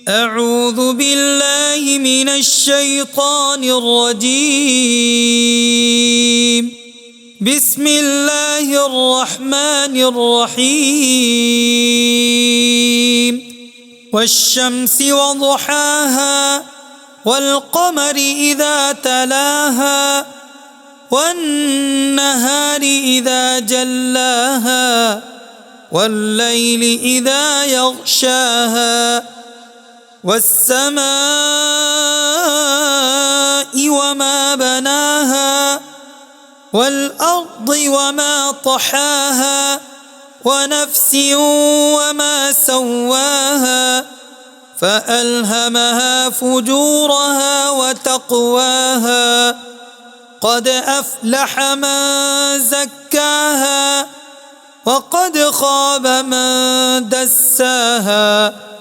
أعوذ بالله من الشيطان الرجيم. بسم الله الرحمن الرحيم. والشمس وضحاها والقمر إذا تلاها والنهار إذا جلاها والليل إذا يغشاها والسماء وما بناها والأرض وما طحاها ونفس وما سواها فألهمها فجورها وتقواها قد أفلح من زكاها وقد خاب من دساها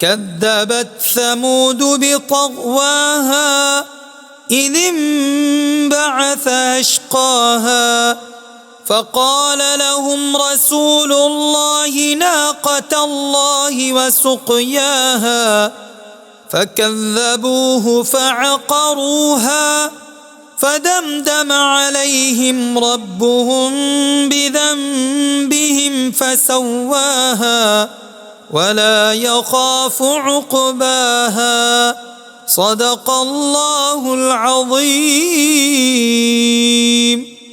كذبت ثمود بطغواها إذ انبعث أشقاها فقال لهم رسول الله ناقة الله وسقياها فكذبوه فعقروها فدمدم عليهم ربهم بذنبهم فسواها ولا يخاف عقباها. صدق الله العظيم.